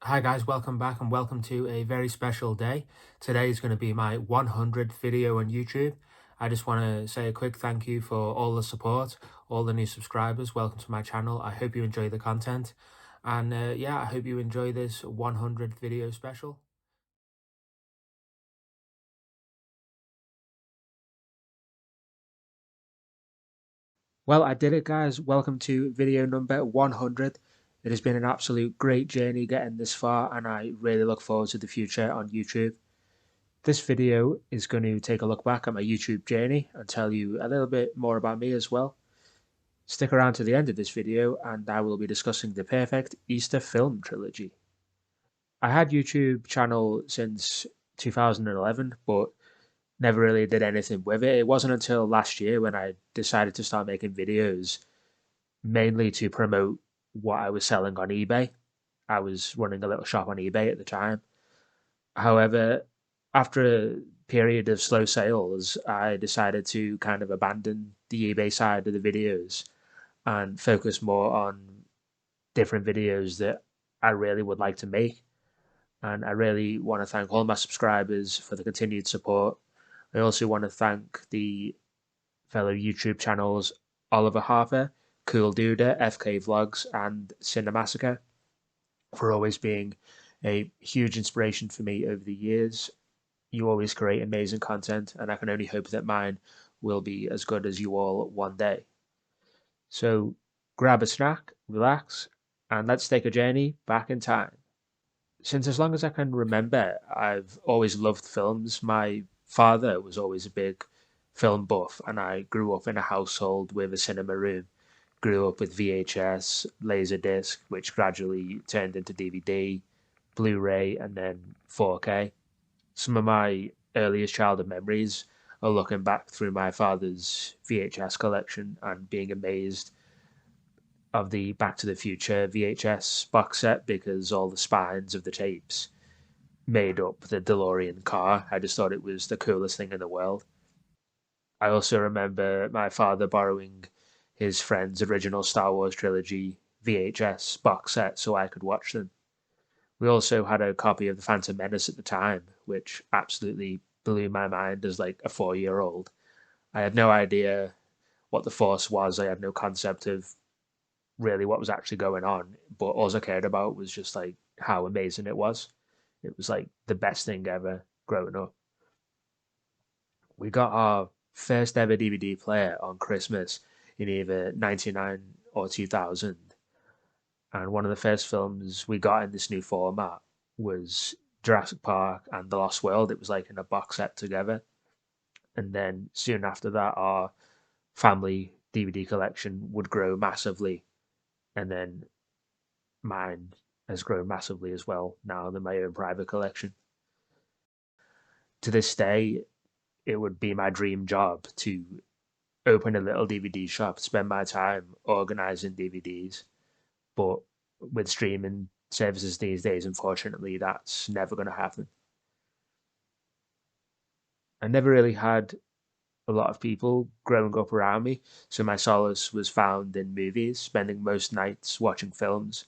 Hi guys, welcome back and welcome to a very special day. Today is going to be my 100th video on YouTube. I just want to say a quick thank you for all the support, all the new subscribers. Welcome to my channel. I hope you enjoy the content. And yeah, I hope you enjoy this 100th video special. Well, I did it, guys. Welcome to video number 100. It has been an absolute great journey getting this far, and I really look forward to the future on YouTube. This video is going to take a look back at my YouTube journey and tell you a little bit more about me as well. Stick around to the end of this video and I will be discussing the perfect Easter film trilogy. I had YouTube channel since 2011, but never really did anything with it. It wasn't until last year when I decided to start making videos, mainly to promote what I was selling on eBay. I was running a little shop on eBay at the time. However, after a period of slow sales, I decided to kind of abandon the eBay side of the videos and focus more on different videos that I really would like to make. And I really want to thank all my subscribers for the continued support. I also want to thank the fellow YouTube channels Oliver Harper, Cool Duda, FK Vlogs, and Cinemassacre for always being a huge inspiration for me over the years. You always create amazing content, and I can only hope that mine will be as good as you all one day. So grab a snack, relax, and let's take a journey back in time. Since as long as I can remember, I've always loved films. My father was always a big film buff, and I grew up in a household with a cinema room. Grew up with VHS, Laserdisc, which gradually turned into DVD, Blu-ray, and then 4K. Some of my earliest childhood memories are looking back through my father's VHS collection and being amazed of the Back to the Future VHS box set because all the spines of the tapes made up the DeLorean car. I just thought it was the coolest thing in the world. I also remember my father borrowing his friend's original Star Wars trilogy VHS box set so I could watch them. We also had a copy of The Phantom Menace at the time, which absolutely blew my mind as like a 4-year old. I had no idea what the Force was. I had no concept of really what was actually going on, but all I cared about was just like how amazing it was. It was like the best thing ever growing up. We got our first ever DVD player on Christmas in either 99 or 2000. And one of the first films we got in this new format was Jurassic Park and The Lost World. It was like in a box set together. And then soon after that, our family DVD collection would grow massively. And then mine has grown massively as well now than my own private collection. To this day, it would be my dream job to open a little DVD shop, spend my time organizing DVDs. But with streaming services these days, unfortunately, that's never going to happen. I never really had a lot of people growing up around me, so my solace was found in movies, spending most nights watching films.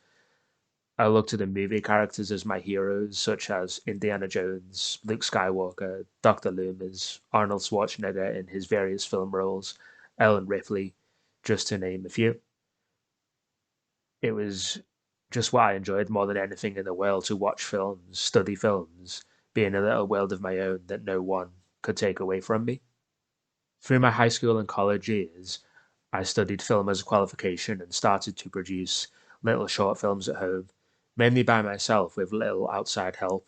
I look to the movie characters as my heroes, such as Indiana Jones, Luke Skywalker, Dr. Loomis, Arnold Schwarzenegger in his various film roles, Ellen Ripley, just to name a few. It was just what I enjoyed more than anything in the world to watch films, study films, be in a little world of my own that no one could take away from me. Through my high school and college years, I studied film as a qualification and started to produce little short films at home, mainly by myself with little outside help.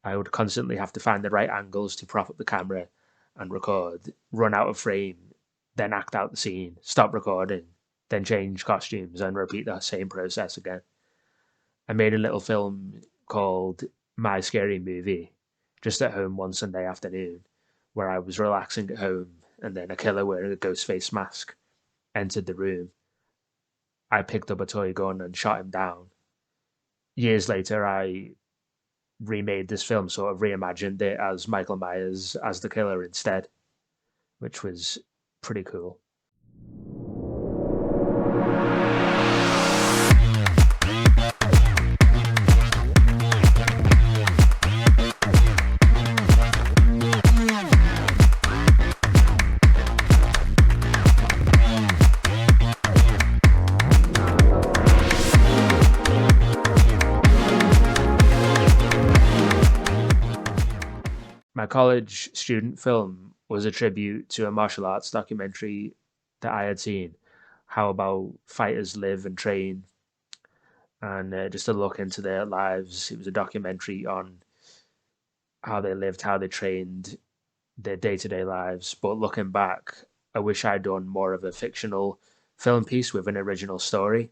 I would constantly have to find the right angles to prop up the camera and record, run out of frame, then act out the scene, stop recording, then change costumes and repeat that same process again. I made a little film called My Scary Movie just at home one Sunday afternoon where I was relaxing at home and then a killer wearing a ghost face mask entered the room. I picked up a toy gun and shot him down. Years later, I remade this film, sort of reimagined it as Michael Myers as the killer instead, which was pretty cool. My college student film was a tribute to a martial arts documentary that I had seen, how about fighters live and train, and just a look into their lives. It was a documentary on how they lived, how they trained, their day-to-day lives. But looking back, I wish I'd done more of a fictional film piece with an original story.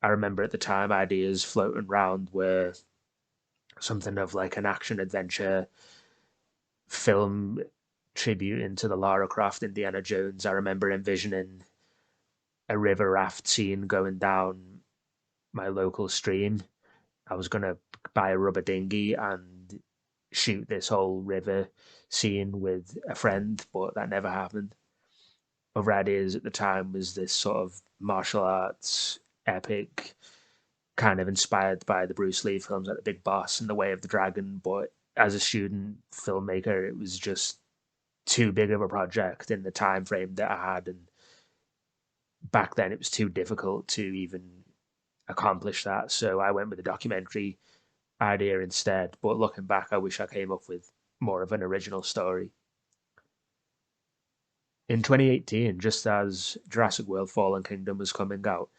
I remember at the time ideas floating around were something of like an action adventure film tribute into the Lara Croft Indiana Jones. I remember envisioning a river raft scene going down my local stream. I was gonna buy a rubber dinghy and shoot this whole river scene with a friend, but that never happened. Other ideas at the time was this sort of martial arts epic, kind of inspired by the Bruce Lee films like The Big Boss and The Way of the Dragon. But as a student filmmaker, it was just too big of a project in the time frame that I had, and back then it was too difficult to even accomplish that. So I went with a documentary idea instead. But looking back, I wish I came up with more of an original story. In 2018, just as Jurassic World Fallen Kingdom was coming out,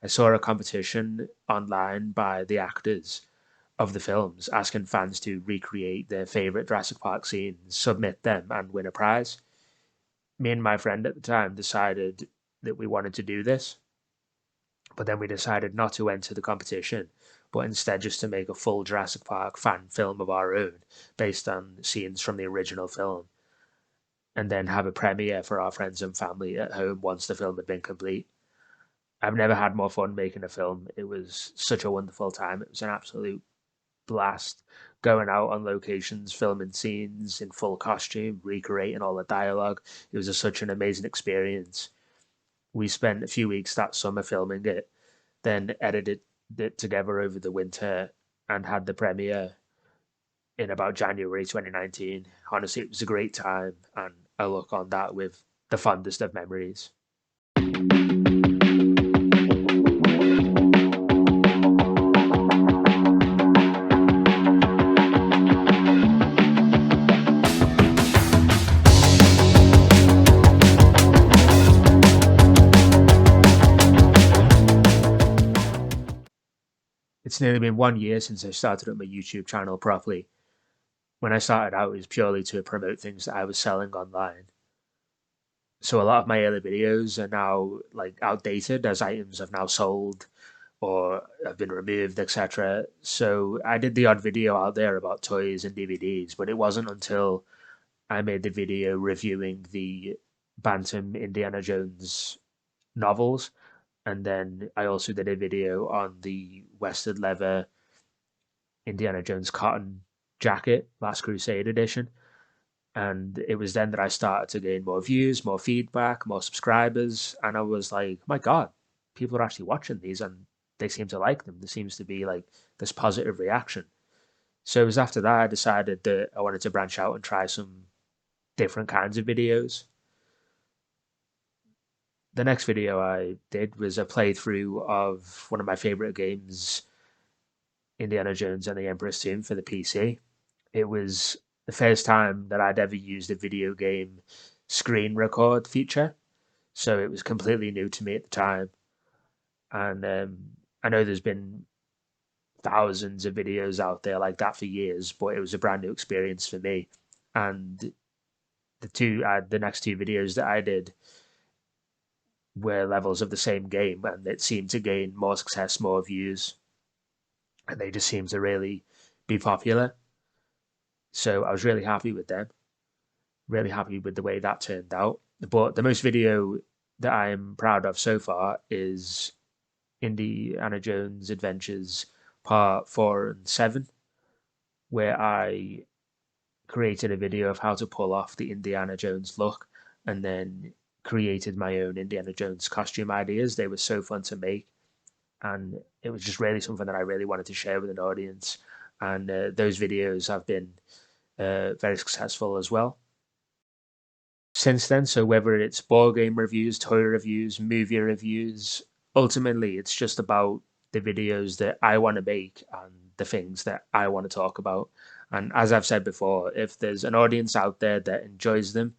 I saw a competition online by the actors of the films asking fans to recreate their favourite Jurassic Park scenes, submit them, and win a prize. Me and my friend at the time decided that we wanted to do this, but then we decided not to enter the competition, but instead just to make a full Jurassic Park fan film of our own based on scenes from the original film, and then have a premiere for our friends and family at home once the film had been complete. I've never had more fun making a film. It was such a wonderful time. It was an absolute blast going out on locations, filming scenes in full costume, recreating all the dialogue. It was such an amazing experience. We spent a few weeks that summer filming it, then edited it together over the winter and had the premiere in about January 2019. Honestly, it was a great time, and I look on that with the fondest of memories. It's nearly been 1 year since I started up my YouTube channel properly. When I started out, it was purely to promote things that I was selling online. So a lot of my early videos are now like outdated as items have now sold or have been removed, etc. So I did the odd video out there about toys and DVDs, but it wasn't until I made the video reviewing the Bantam Indiana Jones novels, and then I also did a video on the Western Leather Indiana Jones cotton jacket, Last Crusade edition. And it was then that I started to gain more views, more feedback, more subscribers. And I was like, my God, people are actually watching these and they seem to like them. There seems to be like this positive reaction. So it was after that I decided that I wanted to branch out and try some different kinds of videos. The next video I did was a playthrough of one of my favorite games, Indiana Jones and the Emperor's Tomb for the PC. It was the first time that I'd ever used a video game screen record feature, so it was completely new to me at the time. And I know there's been thousands of videos out there like that for years, but it was a brand new experience for me. And the next two videos that I did were levels of the same game, and it seemed to gain more success, more views, and they just seemed to really be popular. So I was really happy with them, really happy with the way that turned out. But the most video that I am proud of so far is Indiana Jones Adventures Part 4 and 7, where I created a video of how to pull off the Indiana Jones look and then created my own Indiana Jones costume ideas. They were so fun to make, and it was just really something that I really wanted to share with an audience. And those videos have been very successful as well since then. So whether it's board game reviews, toy reviews, movie reviews, ultimately it's just about the videos that I want to make and the things that I want to talk about. And as I've said before, if there's an audience out there that enjoys them,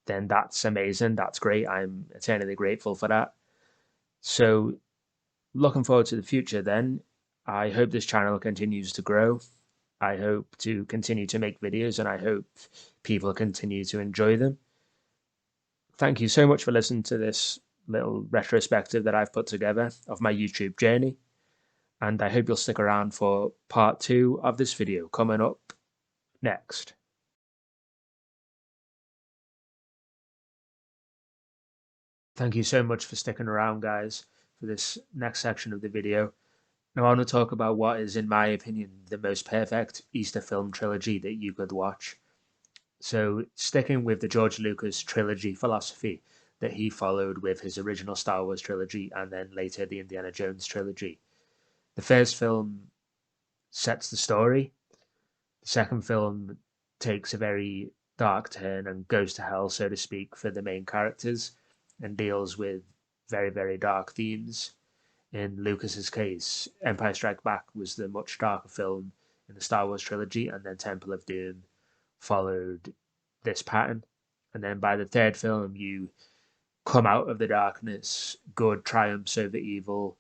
then that's amazing. That's great. I'm eternally grateful for that. So, looking forward to the future then. I hope this channel continues to grow. I hope to continue to make videos, and I hope people continue to enjoy them. Thank you so much for listening to this little retrospective that I've put together of my YouTube journey. And I hope you'll stick around for part 2 of this video coming up next. Thank you so much for sticking around, guys, for this next section of the video. Now I want to talk about what is, in my opinion, the most perfect Easter film trilogy that you could watch. So, sticking with the George Lucas trilogy philosophy that he followed with his original Star Wars trilogy and then later the Indiana Jones trilogy. The first film sets the story. The second film takes a very dark turn and goes to hell, so to speak, for the main characters and deals with very, very dark themes. In Lucas's case, Empire Strikes Back was the much darker film in the Star Wars trilogy, and then Temple of Doom followed this pattern. And then by the third film, you come out of the darkness, good triumphs over evil.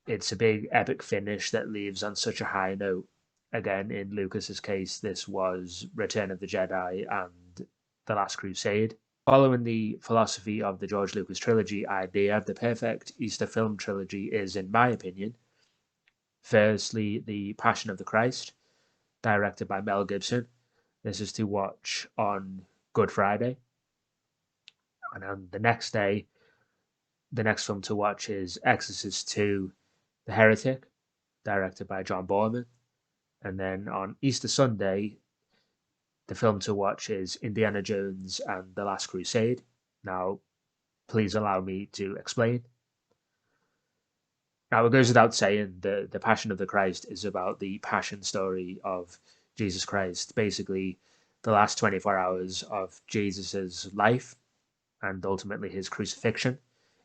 It's a big epic finish that leaves on such a high note. Again, in Lucas's case, this was Return of the Jedi and The Last Crusade. Following the philosophy of the George Lucas trilogy idea, the perfect Easter film trilogy is, in my opinion, firstly, The Passion of the Christ, directed by Mel Gibson. This is to watch on Good Friday. And on the next day, the next film to watch is Exorcist 2, The Heretic, directed by John Borman. And then on Easter Sunday, the film to watch is Indiana Jones and The Last Crusade. Now, please allow me to explain. Now, it goes without saying, the Passion of the Christ is about the passion story of Jesus Christ, basically the last 24 hours of Jesus's life and ultimately his crucifixion.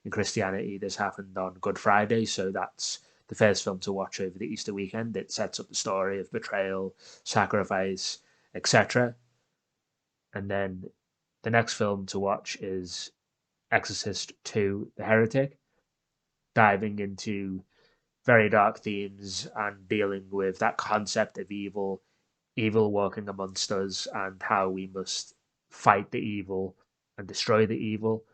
In Christianity, this happened on Good Friday, so that's the first film to watch over the Easter weekend. It sets up the story of betrayal, sacrifice, etc. And then the next film to watch is Exorcist 2, The Heretic, diving into very dark themes and dealing with that concept of evil, evil walking amongst us, and how we must fight the evil and destroy the evil.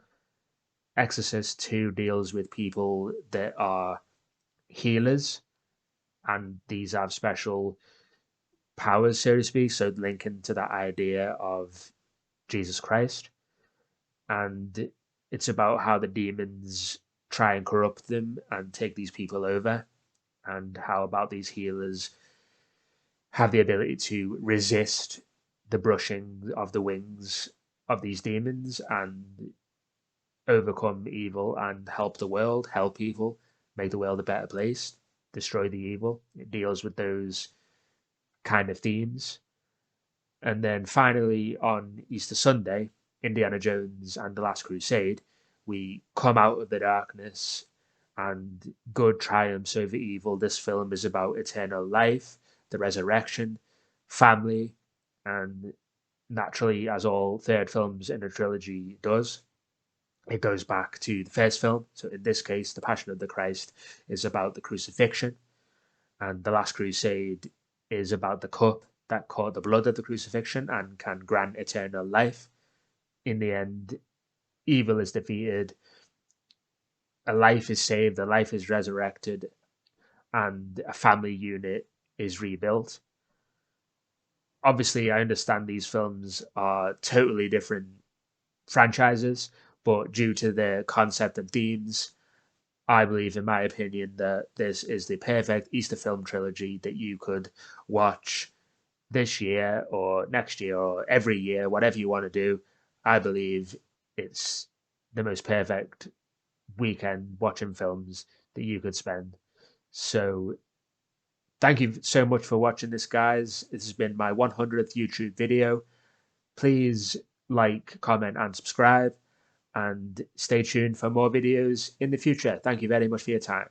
Exorcist 2 deals with people that are healers, and these have special powers, so to speak, so linking to that idea of Jesus Christ. And it's about how the demons try and corrupt them and take these people over, and how about these healers have the ability to resist the brushing of the wings of these demons and overcome evil and help the world, help people, make the world a better place, destroy the evil. It deals with those kind of themes. And then finally, on Easter Sunday, Indiana Jones and the Last Crusade, we come out of the darkness and good triumphs over evil. This film is about eternal life, the resurrection, family, and naturally, as all third films in a trilogy does, it goes back to the first film. So in this case, The Passion of the Christ is about the crucifixion, and The Last Crusade is about the cup that caught the blood of the crucifixion and can grant eternal life. In the end, evil is defeated, a life is saved, a life is resurrected, and a family unit is rebuilt. Obviously, I understand these films are totally different franchises, but due to their concept and themes, I believe, in my opinion, that this is the perfect Easter film trilogy that you could watch this year or next year or every year, whatever you want to do. I believe it's the most perfect weekend watching films that you could spend. So, thank you so much for watching this, guys. This has been my 100th YouTube video. Please like, comment, and subscribe, and stay tuned for more videos in the future. Thank you very much for your time.